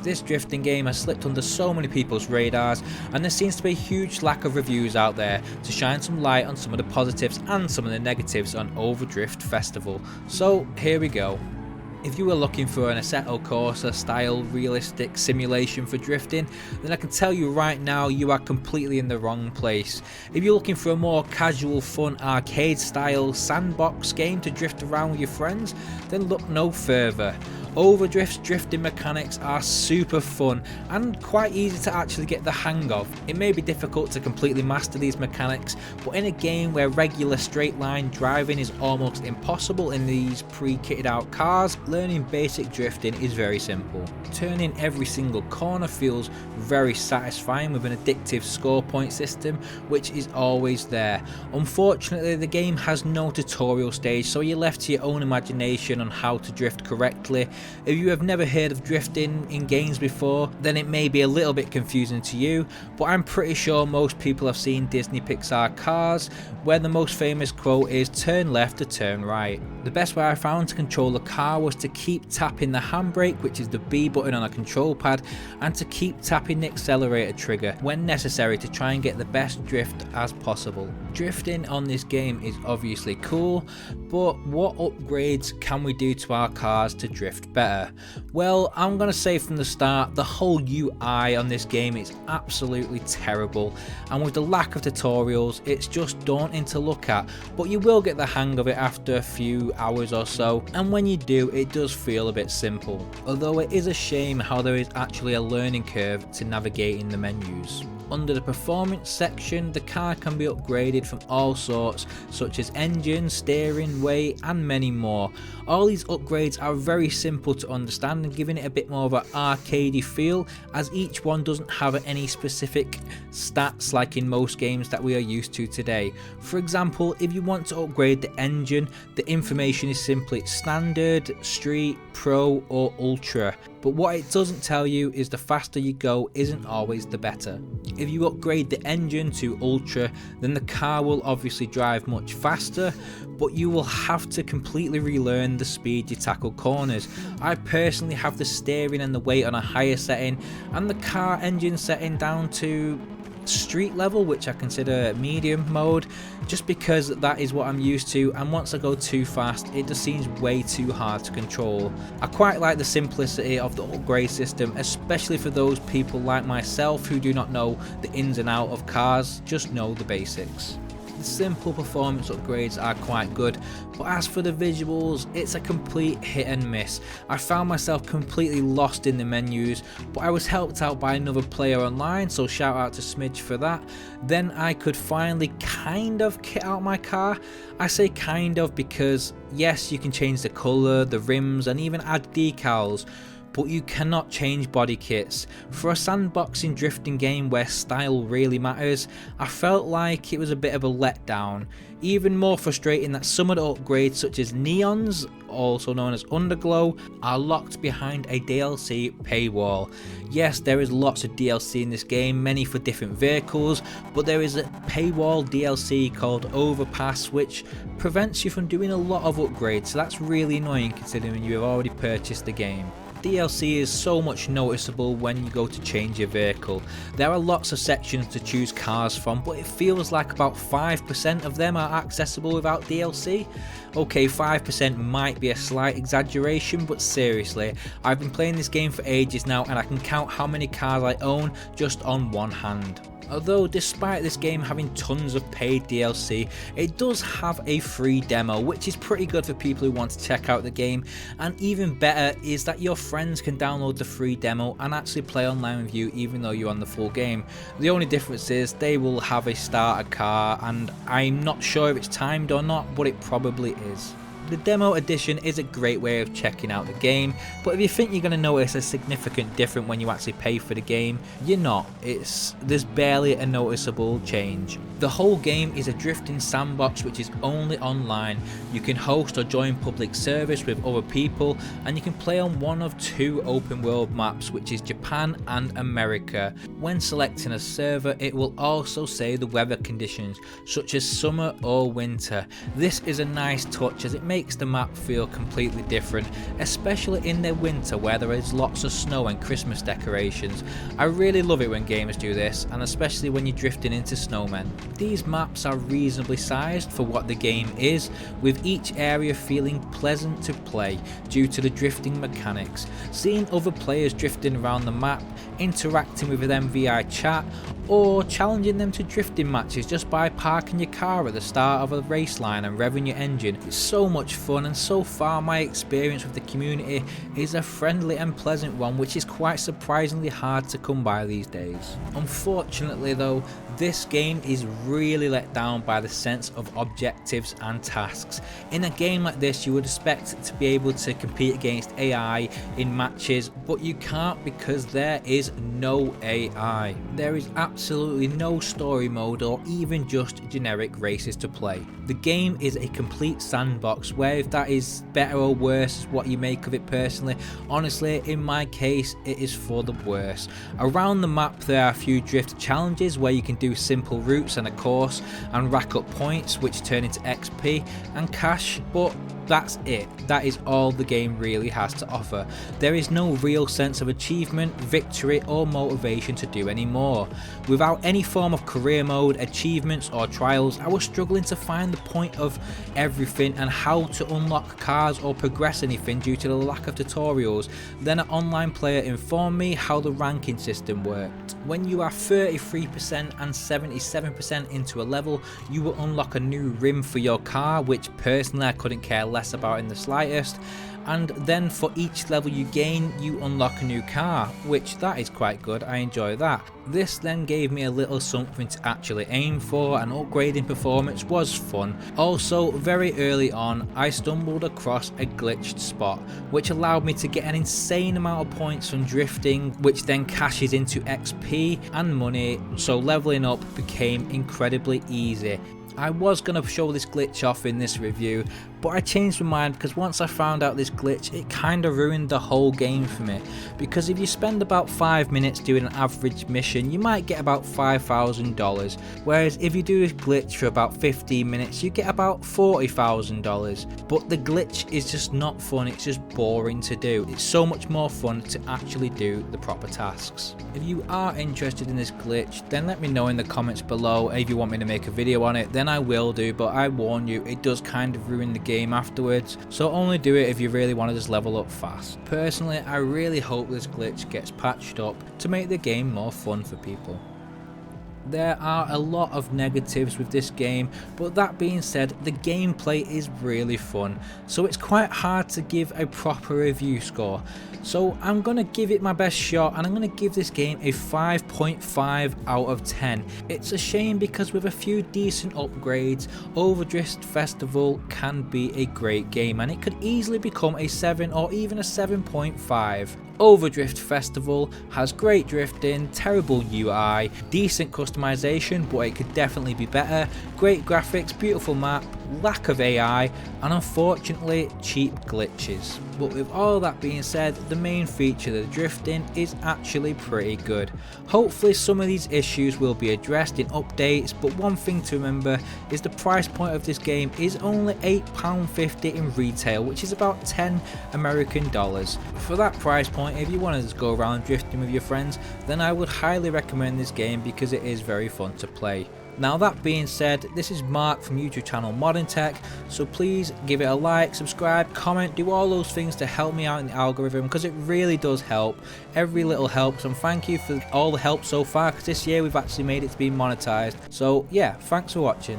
This drifting game has slipped under so many people's radars, and there seems to be a huge lack of reviews out there to shine some light on some of the positives and some of the negatives on OverDrift Festival. So here we go. If you were looking for an Assetto Corsa style realistic simulation for drifting, then I can tell you right now you are completely in the wrong place. If you're looking for a more casual, fun, arcade style sandbox game to drift around with your friends, then look no further. OverDrift's drifting mechanics are super fun and quite easy to actually get the hang of. It may be difficult to completely master these mechanics, but in a game where regular straight line driving is almost impossible in these pre-kitted out cars, learning basic drifting is very simple. Turning every single corner feels very satisfying with an addictive score point system which is always there. Unfortunately, the game has no tutorial stage, so you're left to your own imagination on how to drift correctly. If you have never heard of drifting in games before, then it may be a little bit confusing to you, but I'm pretty sure most people have seen Disney Pixar Cars, where the most famous quote is "turn left to turn right." The best way I found to control the car was to keep tapping the handbrake, which is the B button on a control pad, and to keep tapping the accelerator trigger when necessary to try and get the best drift as possible. Drifting on this game is obviously cool, but what upgrades can we do to our cars to drift better? Well, I'm gonna say from the start, the whole UI on this game is absolutely terrible, and with the lack of tutorials, it's just daunting to look at, but you will get the hang of it after a few hours or so, and when you do, it does feel a bit simple. Although it is a shame how there is actually a learning curve to navigating the menus. Under the performance section, the car can be upgraded from all sorts, such as engine, steering, weight, and many more. All these upgrades are very simple to understand and giving it a bit more of an arcadey feel, as each one doesn't have any specific stats like in most games that we are used to today. For example, if you want to upgrade the engine, the information is simply standard, street, pro, or ultra. But what it doesn't tell you is the faster you go isn't always the better. If you upgrade the engine to ultra, then the car will obviously drive much faster, but you will have to completely relearn the speed you tackle corners. I personally have the steering and the weight on a higher setting and the car engine setting down to street level, which I consider medium mode, just because that is what I'm used to, and once I go too fast it just seems way too hard to control. I quite like the simplicity of the upgrade system, especially for those people like myself who do not know the ins and outs of cars, just know the basics. The simple performance upgrades are quite good, but as for the visuals, it's a complete hit and miss. I found myself completely lost in the menus, but I was helped out by another player online, so shout out to Smidge for that. Then I could finally kind of kit out my car. I say kind of because yes, you can change the colour, the rims, and even add decals, but you cannot change body kits. For a sandboxing drifting game where style really matters, I felt like it was a bit of a letdown. Even more frustrating that some of the upgrades, such as neons, also known as underglow, are locked behind a DLC paywall. Yes, there is lots of DLC in this game, many for different vehicles, but there is a paywall DLC called Overpass which prevents you from doing a lot of upgrades, so that's really annoying considering you have already purchased the game. DLC is so much noticeable when you go to change your vehicle. There are lots of sections to choose cars from, but it feels like about 5% of them are accessible without DLC. Okay, 5% might be a slight exaggeration, but seriously, I've been playing this game for ages now and I can count how many cars I own just on one hand. Although despite this game having tons of paid DLC, it does have a free demo, which is pretty good for people who want to check out the game, and even better is that your friends can download the free demo and actually play online with you even though you're on the full game. The only difference is they will have a starter car, and I'm not sure if it's timed or not, but it probably is. The demo edition is a great way of checking out the game, but if you think you're going to notice a significant difference when you actually pay for the game, you're not. There's barely a noticeable change. The whole game is a drifting sandbox which is only online. You can host or join public service with other people, and you can play on one of two open world maps, which is Japan and America. When selecting a server, it will also say the weather conditions, such as summer or winter. This is a nice touch as it makes the map feel completely different, especially in the winter where there is lots of snow and Christmas decorations. I really love it when gamers do this, and especially when you're drifting into snowmen. These maps are reasonably sized for what the game is, with each area feeling pleasant to play due to the drifting mechanics. Seeing other players drifting around the map, interacting with them via chat, or challenging them to drifting matches just by parking your car at the start of a race line and revving your engine. It's so much fun, and so far my experience with the community is a friendly and pleasant one, which is quite surprisingly hard to come by these days. Unfortunately though, this game is really let down by the sense of objectives and tasks. In a game like this, you would expect to be able to compete against AI in matches, but you can't because there is no AI. There is absolutely no story mode or even just generic races to play. The game is a complete sandbox, where if that is better or worse is what you make of it personally, honestly in my case it is for the worse. Around the map there are a few drift challenges where you can do simple routes and a course and rack up points which turn into XP and cash, but that's it. That is all the game really has to offer. There is no real sense of achievement, victory or motivation to do any more. Without any form of career mode, achievements or trials, I was struggling to find the point of everything and how to unlock cars or progress anything due to the lack of tutorials. Then an online player informed me how the ranking system worked. When you are 33% and 77% into a level, you will unlock a new rim for your car, which personally I couldn't care less about in the slightest. And then for each level you gain, you unlock a new car, which that is quite good, I enjoy that. This then gave me a little something to actually aim for, and upgrading performance was fun. Also, very early on, I stumbled across a glitched spot, which allowed me to get an insane amount of points from drifting, which then cashes into XP and money, so leveling up became incredibly easy. I was going to show this glitch off in this review, but I changed my mind because once I found out this glitch, it kind of ruined the whole game for me. Because if you spend about 5 minutes doing an average mission, you might get about $5,000, whereas if you do this glitch for about 15 minutes, you get about $40,000. But the glitch is just not fun, it's just boring to do. It's so much more fun to actually do the proper tasks. If you are interested in this glitch, then let me know in the comments below. If you want me to make a video on it, then I will do, but I warn you, it does kind of ruin the game afterwards, so only do it if you really want to just level up fast. Personally, I really hope this glitch gets patched up to make the game more fun for people. There are a lot of negatives with this game, but that being said, the gameplay is really fun, so it's quite hard to give a proper review score. So I'm going to give it my best shot, and I'm going to give this game a 5.5 out of 10. It's a shame because with a few decent upgrades, OverDrift Festival can be a great game, and it could easily become a 7 or even a 7.5. OverDrift Festival has great drifting, terrible UI, decent customization but it could definitely be better, great graphics, beautiful map, lack of AI, and unfortunately cheap glitches. But with all that being said, the main feature, the drifting, is actually pretty good. Hopefully some of these issues will be addressed in updates, but one thing to remember is the price point of this game is only £8.50 in retail, which is about $10 American. For that price point, if you want to just go around drifting with your friends, then I would highly recommend this game because it is very fun to play. Now that being said, this is Mark from YouTube channel Modern Tech, so please give it a like, subscribe, comment, do all those things to help me out in the algorithm because it really does help. Every little helps, and thank you for all the help so far because this year we've actually made it to be monetized. So yeah, thanks for watching.